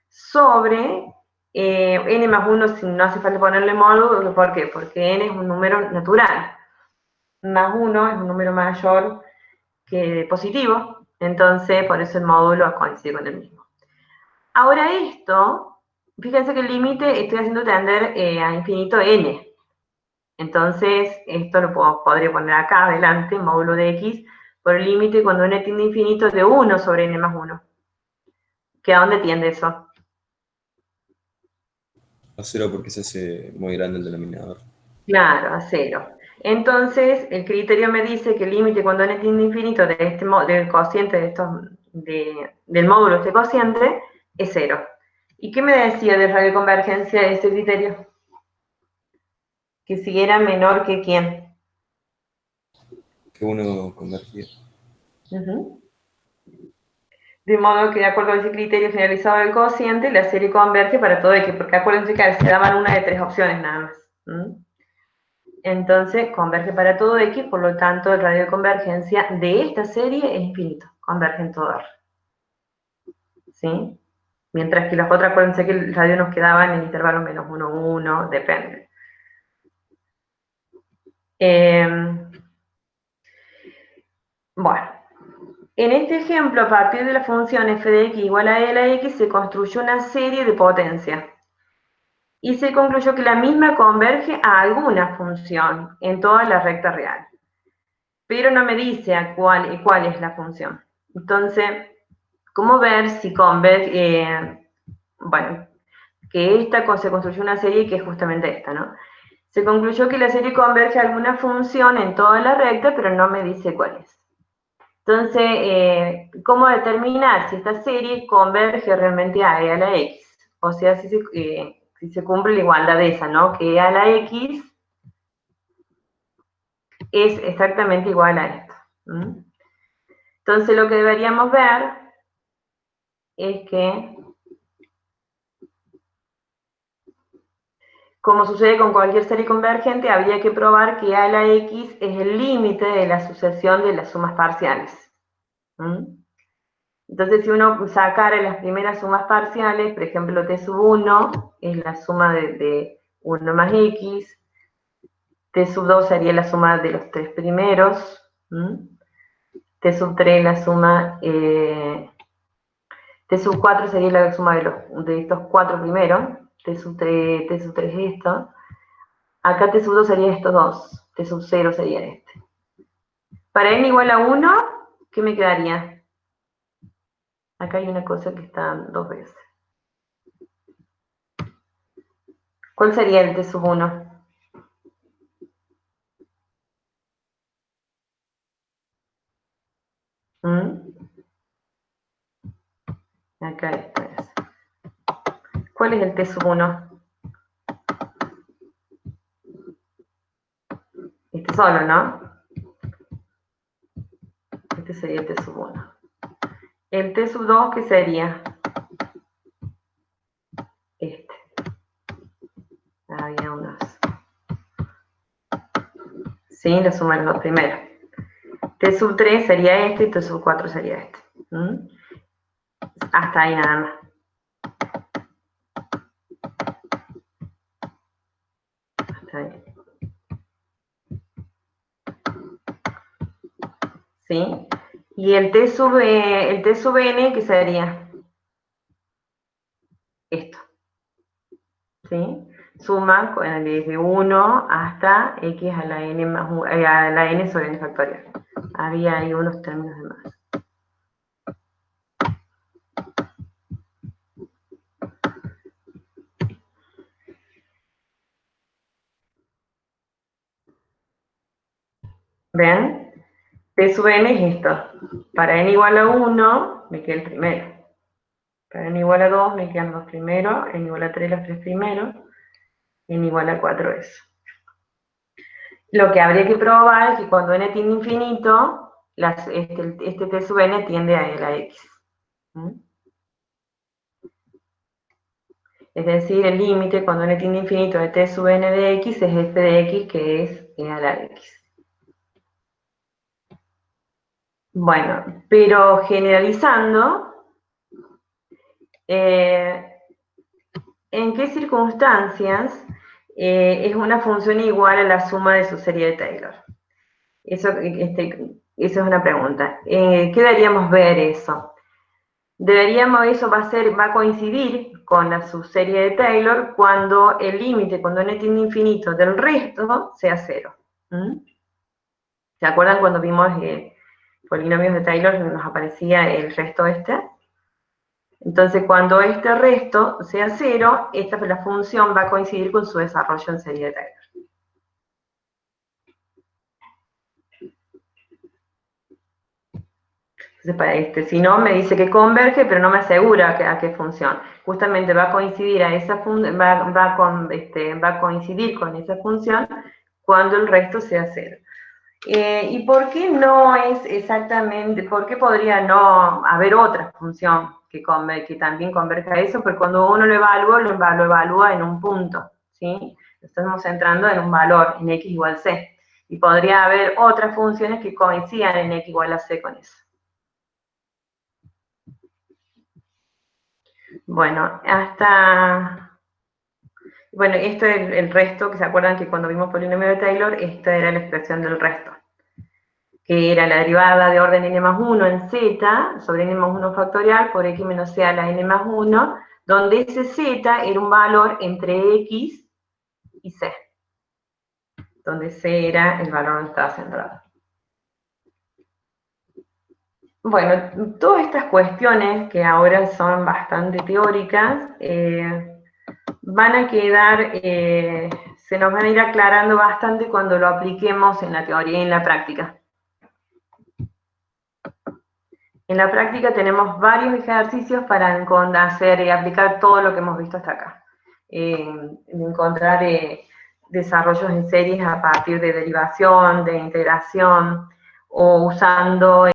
Speaker 1: sobre n más 1, si no hace falta ponerle módulo, ¿por qué? Porque n es un número natural. Más 1 es un número mayor que positivo, entonces por eso el módulo coincide con el mismo. Ahora esto, fíjense que el límite estoy haciendo tender a infinito n. Entonces, esto lo podría poner acá adelante, módulo de x, por el límite cuando n tiende a infinito de 1 sobre n más 1. ¿Que a dónde tiende eso?
Speaker 7: A 0 porque se hace muy grande el denominador.
Speaker 1: Claro, a 0. Entonces, el criterio me dice que el límite cuando n tiende a infinito del cociente del módulo de este cociente es 0. ¿Y qué me decía de radioconvergencia de este criterio? Que si era menor que quién.
Speaker 7: Que uno convergía.
Speaker 1: De modo que de acuerdo a ese criterio generalizado del cociente, la serie converge para todo x, porque acuérdense que se daban una de 3 opciones nada más. Entonces, converge para todo x, por lo tanto, el radio de convergencia de esta serie es infinito, converge en todo R. ¿Sí? Mientras que las otras, acuérdense que el radio nos quedaba en el intervalo menos 1, 1, depende. Bueno, en este ejemplo, a partir de la función f de x igual a e a la x, se construyó una serie de potencias. Y se concluyó que la misma converge a alguna función en toda la recta real. Pero no me dice cuál es la función. Entonces, ¿cómo ver si converge? Bueno, que se construyó una serie que es justamente esta, ¿no? Se concluyó que la serie converge a alguna función en toda la recta, pero no me dice cuál es. Entonces, ¿cómo determinar si esta serie converge realmente a E a la X? O sea, si se cumple la igualdad de esa, ¿no? Que E a la X es exactamente igual a esto. Entonces, lo que deberíamos ver es que, como sucede con cualquier serie convergente, habría que probar que A a la X es el límite de la sucesión de las sumas parciales. Entonces, si uno sacara las primeras sumas parciales, por ejemplo, t sub 1 es la suma de 1 más x, t sub 2 sería la suma de los tres primeros, t sub 3 la suma, t sub 4 sería la suma de estos cuatro primeros, t sub 3 es esto, acá t sub 2 sería estos dos, t sub 0 sería este. Para n igual a 1, ¿qué me quedaría? Acá hay una cosa que está dos veces. ¿Cuál sería el t sub 1? Acá esto es. ¿Cuál es el t sub 1? Este solo, ¿no? Este sería el t sub 1. El t sub 2, ¿qué sería? Este. Había unos. Sí, la suma de los dos primeros. T sub 3 sería este y T sub 4 sería este. Hasta ahí nada más. Hasta ahí. ¿Sí? Y el T sub n, ¿qué sería? Esto. ¿Sí? Suma desde 1 hasta x a la n, más, a la n sobre n factorial. Había ahí unos términos de más. ¿Ven? T sub n es esto. Para n igual a 1, me queda el primero. Para n igual a 2, me quedan los primeros. N igual a 3, los tres primeros. N igual a 4, eso. Lo que habría que probar es que cuando n tiende a infinito, este t sub n tiende a la x. Es decir, el límite cuando n tiende a infinito de t sub n de x es f de x, que es e a la x. Bueno, pero generalizando, ¿en qué circunstancias es una función igual a la suma de su serie de Taylor? Eso es una pregunta. ¿Qué deberíamos ver eso? Eso va a coincidir con la subserie de Taylor cuando el límite, cuando n tiende a infinito del resto, sea 0. ¿Se acuerdan cuando vimos polinomios de Taylor, nos aparecía el resto este? Entonces, cuando este resto sea 0, la función va a coincidir con su desarrollo en serie de Taylor. Entonces, si no, me dice que converge, pero no me asegura a qué función. Justamente va a coincidir va a coincidir con esa función cuando el resto sea 0. ¿Y por qué no es exactamente, por qué podría no haber otra función que también converja a eso? Porque cuando uno lo evalúa en un punto, ¿sí? Estamos centrando en un valor, en x igual c. Y podría haber otras funciones que coincidan en x igual a c con eso. Bueno, bueno, esto es el resto, que se acuerdan que cuando vimos polinomio de Taylor, esta era la expresión del resto, que era la derivada de orden n más 1 en z sobre n más 1 factorial por x menos c a la n más 1, donde ese z era un valor entre x y c, donde c era el valor donde estaba centrado. Bueno, todas estas cuestiones que ahora son bastante teóricas, van a quedar se nos van a ir aclarando bastante cuando lo apliquemos en la teoría y en la práctica. En la práctica tenemos varios ejercicios para hacer y aplicar todo lo que hemos visto hasta acá. Encontrar desarrollos en series a partir de derivación, de integración, o usando